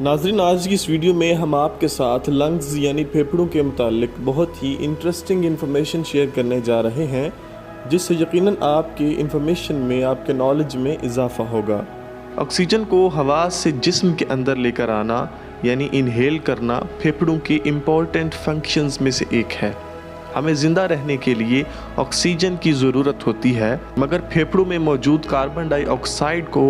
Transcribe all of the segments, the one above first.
ناظرین، آج کی اس ویڈیو میں ہم آپ کے ساتھ لنگز یعنی پھیپھڑوں کے متعلق بہت ہی انٹرسٹنگ انفارمیشن شیئر کرنے جا رہے ہیں، جس سے یقیناً آپ کی انفارمیشن میں، آپ کے نالج میں اضافہ ہوگا۔ آکسیجن کو ہوا سے جسم کے اندر لے کر آنا یعنی انہیل کرنا پھیپھڑوں کی امپورٹنٹ فنکشنز میں سے ایک ہے۔ ہمیں زندہ رہنے کے لیے آکسیجن کی ضرورت ہوتی ہے، مگر پھیپھڑوں میں موجود کاربن ڈائی آکسائیڈ کو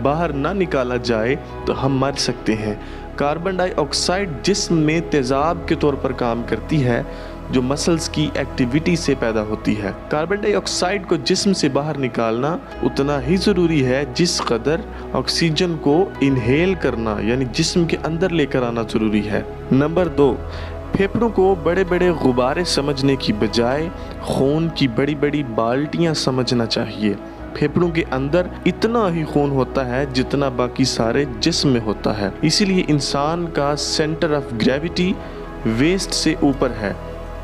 باہر نہ نکالا جائے تو ہم مر سکتے ہیں۔ کاربن ڈائی آکسائیڈ جسم میں تیزاب کے طور پر کام کرتی ہے، جو مسلز کی ایکٹیویٹی سے پیدا ہوتی ہے۔ کاربن ڈائی آکسائیڈ کو جسم سے باہر نکالنا اتنا ہی ضروری ہے جس قدر آکسیجن کو انہیل کرنا یعنی جسم کے اندر لے کر آنا ضروری ہے۔ نمبر 2، پھیپھڑوں کو بڑے بڑے غبارے سمجھنے کی بجائے خون کی بڑی بڑی بالٹیاں سمجھنا چاہیے۔ پھیپھڑوں کے اندر اتنا ہی خون ہوتا ہے جتنا باقی سارے جسم میں ہوتا ہے، اسی لیے انسان کا سینٹر آف گریویٹی ویسٹ سے اوپر ہے۔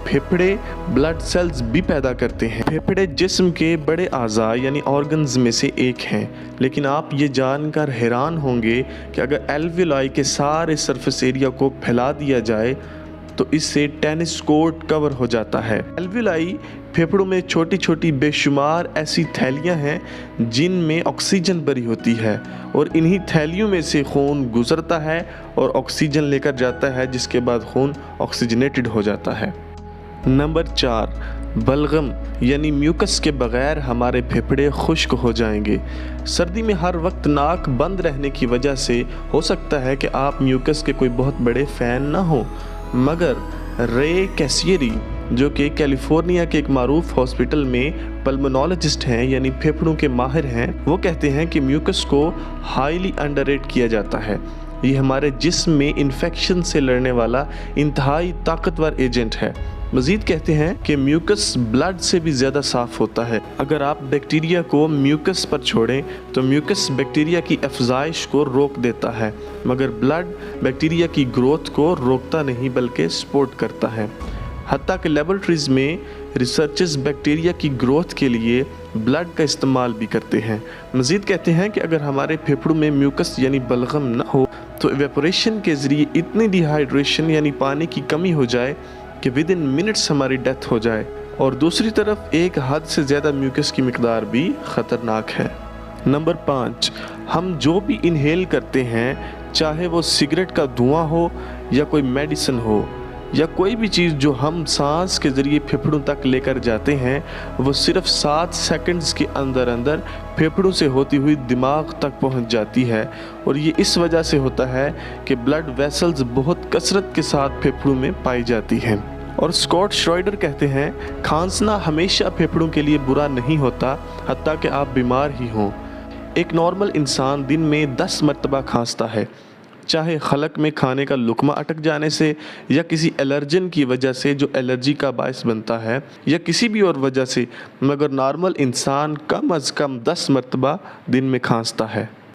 پھیپھڑے بلڈ سیلز بھی پیدا کرتے ہیں۔ پھیپھڑے جسم کے بڑے اعضاء یعنی آرگنز میں سے ایک ہیں، لیکن آپ یہ جان کر حیران ہوں گے کہ اگر ایلویولائی کے سارے سرفیس ایریا کو پھیلا دیا جائے تو اس سے ٹینس کورٹ کور ہو جاتا ہے۔ ایلویولائی پھیپھڑوں میں چھوٹی چھوٹی بے شمار ایسی تھیلیاں ہیں جن میں آکسیجن بھری ہوتی ہے، اور انہی تھیلیوں میں سے خون گزرتا ہے اور آکسیجن لے کر جاتا ہے، جس کے بعد خون آکسیجنیٹڈ ہو جاتا ہے۔ نمبر 4، بلغم یعنی میوکس کے بغیر ہمارے پھیپھڑے خشک ہو جائیں گے۔ سردی میں ہر وقت ناک بند رہنے کی وجہ سے ہو سکتا ہے کہ آپ میوکس کے کوئی بہت بڑے فین نہ ہوں، مگر رے کیسیری جو کہ کیلیفورنیا کے ایک معروف ہاسپٹل میں پلمونالوجسٹ ہیں یعنی پھیپھڑوں کے ماہر ہیں، وہ کہتے ہیں کہ میوکس کو ہائیلی انڈر ریٹ کیا جاتا ہے۔ یہ ہمارے جسم میں انفیکشن سے لڑنے والا انتہائی طاقتور ایجنٹ ہے۔ مزید کہتے ہیں کہ میوکس بلڈ سے بھی زیادہ صاف ہوتا ہے۔ اگر آپ بیکٹیریا کو میوکس پر چھوڑیں تو میوکس بیکٹیریا کی افزائش کو روک دیتا ہے، مگر بلڈ بیکٹیریا کی گروتھ کو روکتا نہیں بلکہ سپورٹ کرتا ہے۔ حتیٰ کہ لیبارٹریز میں ریسرچرز بیکٹیریا کی گروتھ کے لیے بلڈ کا استعمال بھی کرتے ہیں۔ مزید کہتے ہیں کہ اگر ہمارے پھیپھڑوں میں میوکس یعنی بلغم نہ ہو تو ایویپوریشن کے ذریعے اتنی ڈی ہائیڈریشن یعنی پانی کی کمی ہو جائے کہ ود ان منٹس ہماری ڈیتھ ہو جائے، اور دوسری طرف ایک حد سے زیادہ میوکس کی مقدار بھی خطرناک ہے۔ نمبر 5، ہم جو بھی انہیل کرتے ہیں، چاہے وہ سگریٹ کا دھواں ہو یا کوئی میڈیسن ہو یا کوئی بھی چیز جو ہم سانس کے ذریعے پھیپھڑوں تک لے کر جاتے ہیں، وہ صرف 7 سیکنڈز کے اندر اندر پھیپھڑوں سے ہوتی ہوئی دماغ تک پہنچ جاتی ہے، اور یہ اس وجہ سے ہوتا ہے کہ بلڈ ویسلز بہت کثرت کے ساتھ پھیپھڑوں میں پائی جاتی ہیں۔ اور اسکاٹ شرائڈر کہتے ہیں، کھانسنا ہمیشہ پھیپھڑوں کے لیے برا نہیں ہوتا، حتیٰ کہ آپ بیمار ہی ہوں۔ ایک نارمل انسان دن میں 10 مرتبہ کھانستا ہے، چاہے خلق میں کھانے کا لقمہ اٹک جانے سے یا کسی الرجن کی وجہ سے جو الرجی کا باعث بنتا ہے یا کسی بھی اور وجہ سے، مگر نارمل انسان کم از کم 10 مرتبہ دن میں کھانستا ہے۔